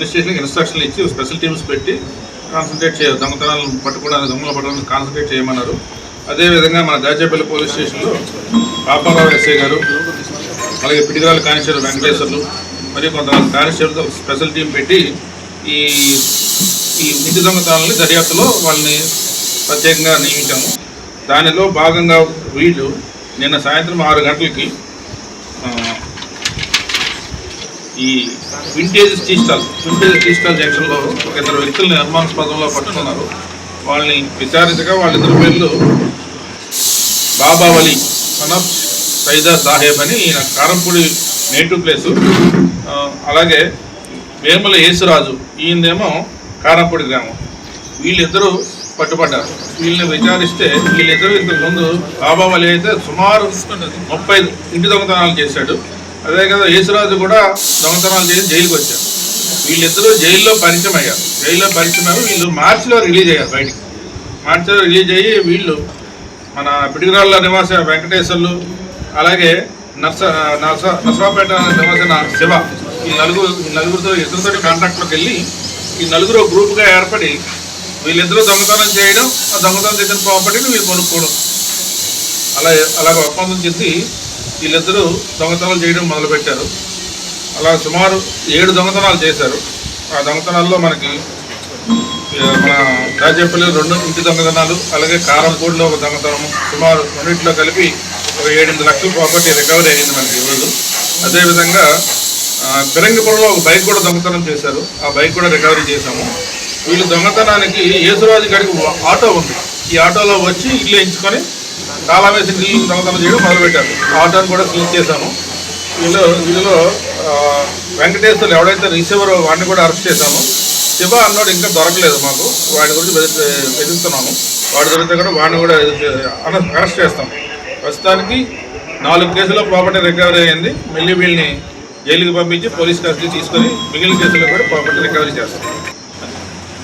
Police స్టేషన్కి ఇన్స్ట్రక్షన్లు ఇచ్చి స్పెషల్ టీమ్స్ పెట్టి కాన్సన్ట్రేట్ చేయాలి, దొంగతనాలను పట్టుకోవడానికి దొంగలు పట్టడానికి కాన్సన్ట్రేట్ చేయమన్నారు. అదేవిధంగా మన దాచేపల్లి పోలీస్ స్టేషన్లో పాపారావు ఎస్ఐ గారు, అలాగే పిడిగాల కానిస్టేబుల్ వెంకటేశ్వర్లు మరియు కొంతమంది కానిస్టేబుల్తో స్పెషల్ టీం పెట్టి ఈ ఇంటి దొంగతనాలని దర్యాప్తులో వాళ్ళని ప్రత్యేకంగా నియమించాము. దానిలో భాగంగా వీళ్ళు నిన్న సాయంత్రం 6 గంటలకి ఈ వింటేజ్ టీ స్టాల్ జంక్షన్లో ఒక 2 వ్యక్తులని అనుమానాస్పదంలో పట్టుకున్నారు. వాళ్ళని విచారించగా వాళ్ళిద్దరు పేర్లు బాబా వలి సనఫ్ సైదా సాహెబ్ అని, ఈయన కారంపూడి నేటివ్ ప్లేసు, అలాగే వేమల యేసురాజు ఈయనదేమో కారంపూడి గ్రామం. వీళ్ళిద్దరూ పట్టుబడ్డారు. వీళ్ళని విచారిస్తే వీళ్ళిద్దరూ ఇంతకుముందు బాబా వలి అయితే సుమారు 30 ఇంటి దొంగతనాలు చేశాడు. అదే కదా యేసురాజు కూడా దొంగతనాలు చేసి జైలుకి వచ్చారు. వీళ్ళిద్దరూ జైల్లో పరిచయం అయ్యారు. వీళ్ళు మార్చిలో రిలీజ్ అయ్యారు బయటికి. మార్చిలో రిలీజ్ అయ్యి వీళ్ళు మన పిడిగిరాళ్ళ నివాస వెంకటేశ్వర్లు, అలాగే నర్సరావుపేట నివాసిన శివ, ఈ నలుగురితో ఇద్దరితో కాంట్రాక్ట్లోకి వెళ్ళి ఈ నలుగురు గ్రూప్గా ఏర్పడి వీళ్ళిద్దరూ దొంగతనం చేయడం, ఆ దొంగతనం చేసిన ప్రాపర్టీని వీళ్ళు కొనుక్కోవడం, అలాగ ఒప్పందం చేసి వీళ్ళిద్దరూ దొంగతనాలు చేయడం మొదలుపెట్టారు. అలా సుమారు 7 దొంగతనాలు చేశారు. ఆ దొంగతనాల్లో మనకి మన దాచేపల్లి 2 ఇంటి దొంగతనాలు, అలాగే కారంపూడిలో ఒక దొంగతనము, సుమారు రెండింటిలో కలిపి ఒక 7-8 లక్షల ప్రాపర్టీ రికవరీ అయింది మనకి ఈరోజు. అదేవిధంగా బిరంగిపురంలో ఒక బైక్ కూడా దొంగతనం చేశారు. ఆ బైక్ కూడా రికవరీ చేశాము. వీళ్ళు దొంగతనానికి యేసురాజు గారికి ఆటో ఉంది. ఈ ఆటోలో వచ్చి ఇల్లు ఎంచుకొని తాళం వేసి ఇల్లు దొంగతనం చేయడం మొదలుపెట్టారు. ఆటోని కూడా సీజ్ చేశాము. వీళ్ళలో వెంకటేశ్వర్లు ఎవడైతే రిసీవర్ వాడిని కూడా అరెస్ట్ చేశాము. శివ అన్నోడు ఇంకా దొరకలేదు మాకు, వాడి గురించి వెతుకుతున్నాము. వాడి దొరికితే కూడా వాడిని కూడా అరెస్ట్ చేస్తాం. ప్రస్తుతానికి 4 కేసుల్లో ప్రాపర్టీ రికవరీ అయింది. మళ్ళీ వీళ్ళని జైలుకి పంపించి పోలీస్ కస్టడీ తీసుకొని మిగిలిన కేసుల్లో కూడా ప్రాపర్టీ రికవరీ చేస్తాం.